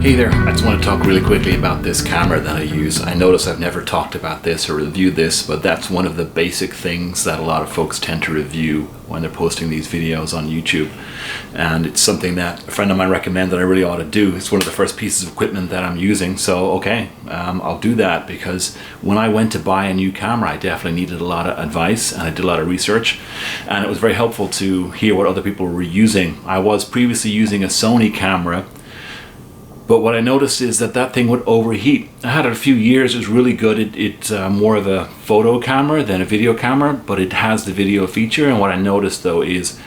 Hey there, I just want to talk really quickly about this camera that I use. I notice I've never talked about this or reviewed this, but that's one of the basic things that a lot of folks tend to review when they're posting these videos on YouTube. And it's something that a friend of mine recommended that I really ought to do. It's one of the first pieces of equipment that I'm using, so okay, I'll do that, because when I went to buy a new camera, I definitely needed a lot of advice and I did a lot of research, and it was very helpful to hear what other people were using. I was previously using a Sony camera, but what I noticed is that that thing would overheat. I had it a few years, it was really good. It's more of a photo camera than a video camera, but it has the video feature. And what I noticed though is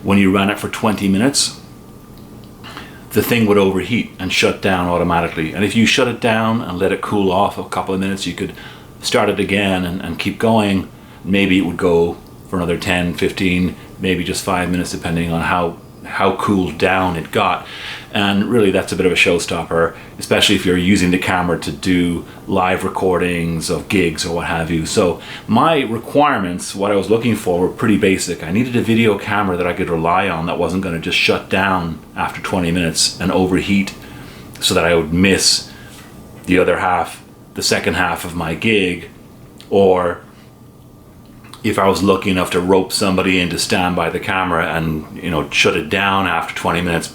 when you ran it for 20 minutes, the thing would overheat and shut down automatically. And if you shut it down and let it cool off a couple of minutes, you could start it again and keep going. Maybe it would go for another 10, 15, maybe just 5 minutes, depending on how cooled down it got. And really that's a bit of a showstopper, especially if you're using the camera to do live recordings of gigs or what have you. So my requirements, what I was looking for, were pretty basic. I needed a video camera that I could rely on, that wasn't going to just shut down after 20 minutes and overheat so that I would miss the other half, the second half of my gig, or if I was lucky enough to rope somebody in to stand by the camera and, you know, shut it down after 20 minutes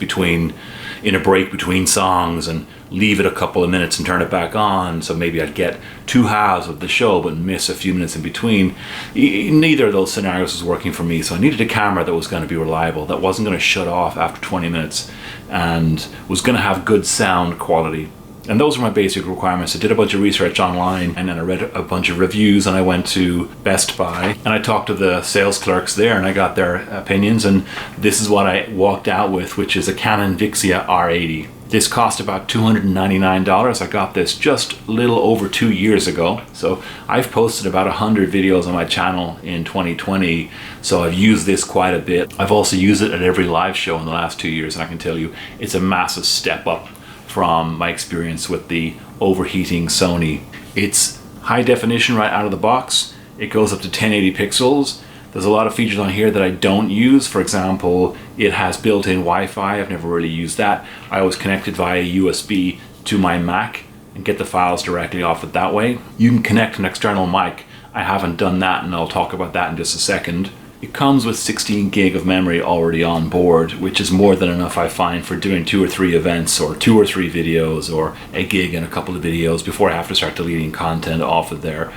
in a break between songs, and leave it a couple of minutes and turn it back on, so maybe I'd get two halves of the show but miss a few minutes in between. Neither of those scenarios was working for me, so I needed a camera that was going to be reliable, that wasn't going to shut off after 20 minutes, and was going to have good sound quality. And those were my basic requirements. I did a bunch of research online, and then I read a bunch of reviews, and I went to Best Buy and I talked to the sales clerks there, and I got their opinions, and this is what I walked out with, which is a Canon VIXIA R80. This cost about $299. I got this just a little over 2 years ago. So I've posted about 100 videos on my channel in 2020, so I've used this quite a bit. I've also used it at every live show in the last 2 years, and I can tell you it's a massive step up from my experience with the overheating Sony. It's high definition right out of the box. It goes up to 1080 pixels. There's a lot of features on here that I don't use. For example, it has built-in Wi-Fi. I've never really used that. I always connect it via USB to my Mac and get the files directly off it that way. You can connect an external mic. I haven't done that, and I'll talk about that in just a second. It comes with 16 gig of memory already on board, which is more than enough, I find, for doing 2 or 3 events, or 2 or 3 videos, or a gig and a couple of videos before I have to start deleting content off of there.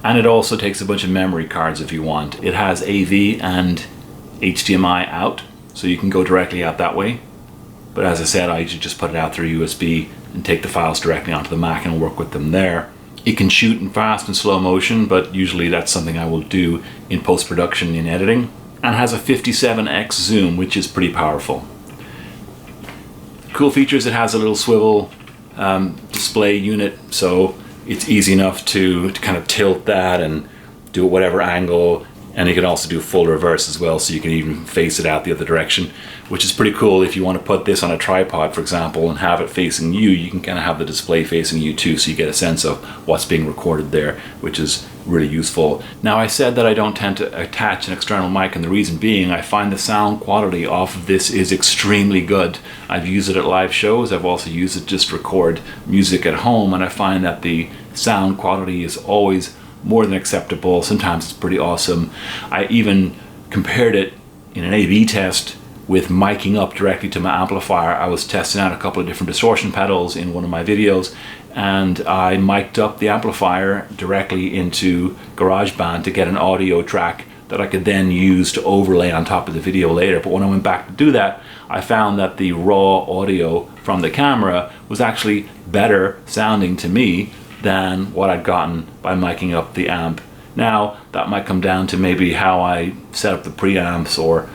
And it also takes a bunch of memory cards if you want. It has AV and HDMI out, so you can go directly out that way. But as I said, I usually just put it out through USB and take the files directly onto the Mac and work with them there. It can shoot in fast and slow motion, but usually that's something I will do in post-production in editing. And has a 57x zoom, which is pretty powerful. Cool features: it has a little swivel display unit, so it's easy enough to kind of tilt that and do it whatever angle. And you can also do full reverse as well, so you can even face it out the other direction, which is pretty cool. If you want to put this on a tripod, for example, and have it facing you, you can kind of have the display facing you too, so you get a sense of what's being recorded there, which is really useful. Now, I said that I don't tend to attach an external mic, and the reason being, I find the sound quality off of this is extremely good. I've used it at live shows. I've also used it just to record music at home, and I find that the sound quality is always more than acceptable. Sometimes it's pretty awesome. I even compared it in an A/B test with miking up directly to my amplifier. I was testing out a couple of different distortion pedals in one of my videos, and I mic'd up the amplifier directly into GarageBand to get an audio track that I could then use to overlay on top of the video later. But when I went back to do that, I found that the raw audio from the camera was actually better sounding to me than what I'd gotten by miking up the amp. Now, that might come down to maybe how I set up the preamps or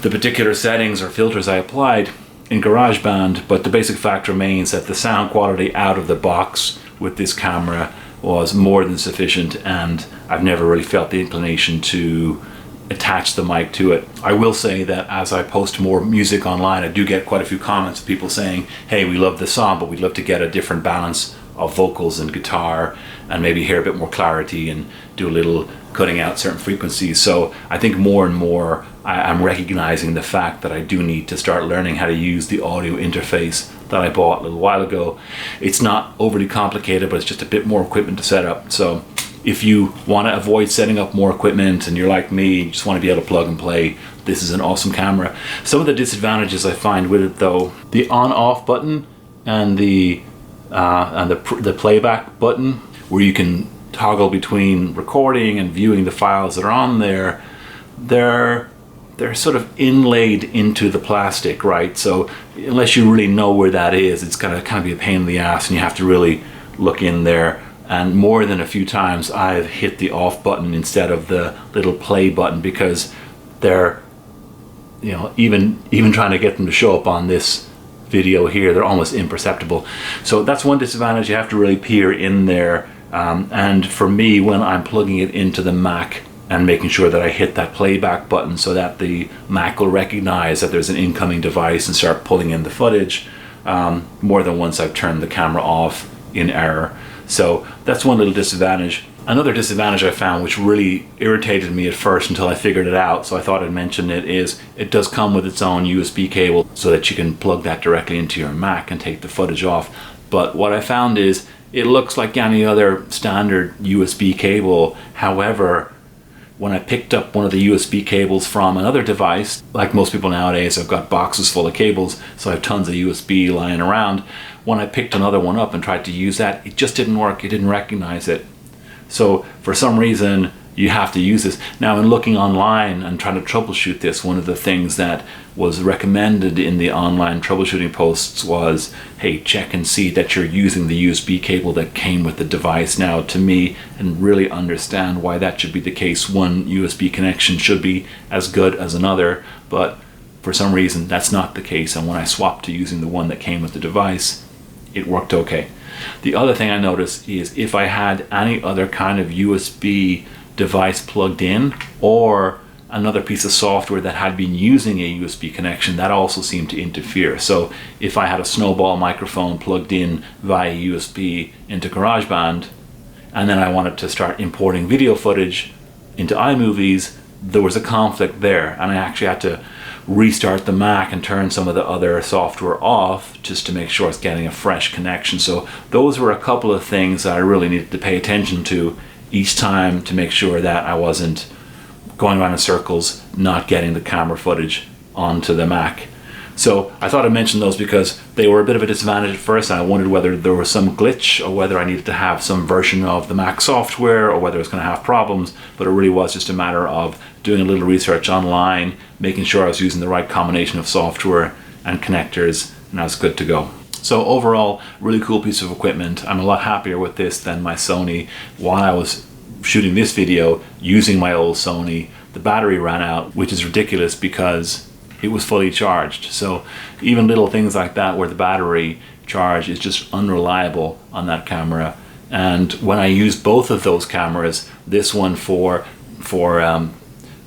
the particular settings or filters I applied in GarageBand, but the basic fact remains that the sound quality out of the box with this camera was more than sufficient, and I've never really felt the inclination to attach the mic to it. I will say that as I post more music online, I do get quite a few comments of people saying, hey, we love this song, but we'd love to get a different balance of vocals and guitar, and maybe hear a bit more clarity and do a little cutting out certain frequencies. So I think more and more I'm recognizing the fact that I do need to start learning how to use the audio interface that I bought a little while ago. It's not overly complicated, but it's just a bit more equipment to set up. So if you want to avoid setting up more equipment and you're like me, you just want to be able to plug and play, this is an awesome camera. Some of the disadvantages I find with it though, the on-off button and the playback button, where you can toggle between recording and viewing the files that are on there, they're sort of inlaid into the plastic, right? So unless you really know where that is, it's gonna kind of be a pain in the ass, and you have to really look in there. And more than a few times I've hit the off button instead of the little play button, because they're, you know, even trying to get them to show up on this video here, they're almost imperceptible. So that's one disadvantage. You have to really peer in there. And for me, when I'm plugging it into the Mac and making sure that I hit that playback button so that the Mac will recognize that there's an incoming device and start pulling in the footage, more than once I've turned the camera off in error. So that's one little disadvantage. Another disadvantage I found, which really irritated me at first until I figured it out, so I thought I'd mention it, is it does come with its own USB cable so that you can plug that directly into your Mac and take the footage off. But what I found is it looks like any other standard USB cable. However, when I picked up one of the USB cables from another device, like most people nowadays, I've got boxes full of cables, so I have tons of USB lying around. When I picked another one up and tried to use that, it just didn't work. It didn't recognize it. So for some reason, you have to use this. Now, in looking online and trying to troubleshoot this, one of the things that was recommended in the online troubleshooting posts was, hey, check and see that you're using the USB cable that came with the device. Now, to me, and really understand why that should be the case, one USB connection should be as good as another, but for some reason, that's not the case. And when I swapped to using the one that came with the device, it worked okay. The other thing I noticed is if I had any other kind of USB device plugged in, or another piece of software that had been using a USB connection, that also seemed to interfere. So if I had a Snowball microphone plugged in via USB into GarageBand, and then I wanted to start importing video footage into iMovies, there was a conflict there, and I actually had to restart the Mac and turn some of the other software off just to make sure I was getting a fresh connection. So those were a couple of things that I really needed to pay attention to each time to make sure that I wasn't going around in circles, not getting the camera footage onto the Mac. So I thought I'd mention those because they were a bit of a disadvantage at first, and I wondered whether there was some glitch or whether I needed to have some version of the Mac software or whether it was going to have problems, but it really was just a matter of doing a little research online, making sure I was using the right combination of software and connectors, and I was good to go. So overall, really cool piece of equipment. I'm a lot happier with this than my Sony. While I was shooting this video using my old Sony, the battery ran out, which is ridiculous because it was fully charged. So even little things like that where the battery charge is just unreliable on that camera. And when I use both of those cameras, this one for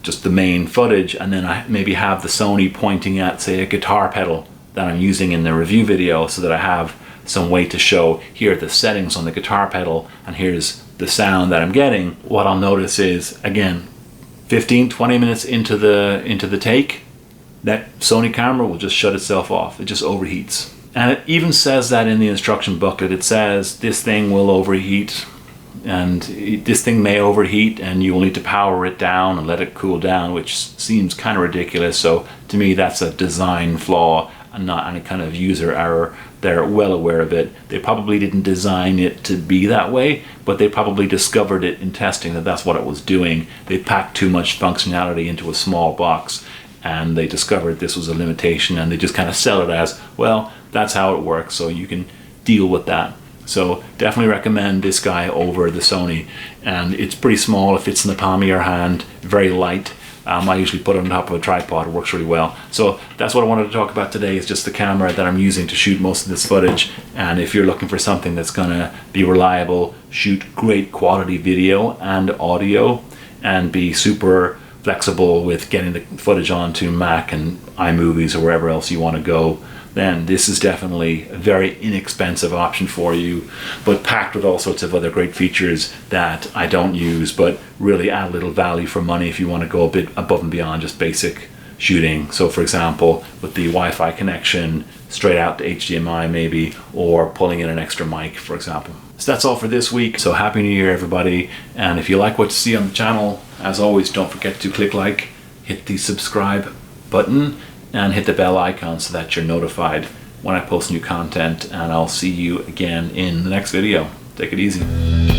just the main footage, and then I maybe have the Sony pointing at, say, a guitar pedal that I'm using in the review video, so that I have some way to show, here are the settings on the guitar pedal and here's the sound that I'm getting. What I'll notice is, again, 15-20 minutes into the take, that Sony camera will just shut itself off. It just overheats. And it even says that in the instruction booklet. It says this thing will overheat, and this thing may overheat and you will need to power it down and let it cool down, which seems kind of ridiculous. So to me, that's a design flaw and not any kind of user error. They're well aware of it. They probably didn't design it to be that way, but they probably discovered it in testing that that's what it was doing. They packed too much functionality into a small box, and they discovered this was a limitation, and they just kind of sell it as, well, that's how it works, so you can deal with that. So definitely recommend this guy over the Sony, and it's pretty small. It fits in the palm of your hand, very light. I usually put it on top of a tripod. It works really well. So that's what I wanted to talk about today, is just the camera that I'm using to shoot most of this footage. And if you're looking for something that's gonna be reliable, shoot great quality video and audio, and be super flexible with getting the footage onto Mac and iMovies or wherever else you want to go, then this is definitely a very inexpensive option for you, but packed with all sorts of other great features that I don't use, but really add a little value for money if you want to go a bit above and beyond just basic shooting. So for example, with the Wi-Fi connection straight out to HDMI maybe, or pulling in an extra mic, for example. So that's all for this week. So Happy New Year, everybody. And if you like what you see on the channel, as always, don't forget to click like, hit the subscribe button, and hit the bell icon so that you're notified when I post new content. And I'll see you again in the next video. Take it easy.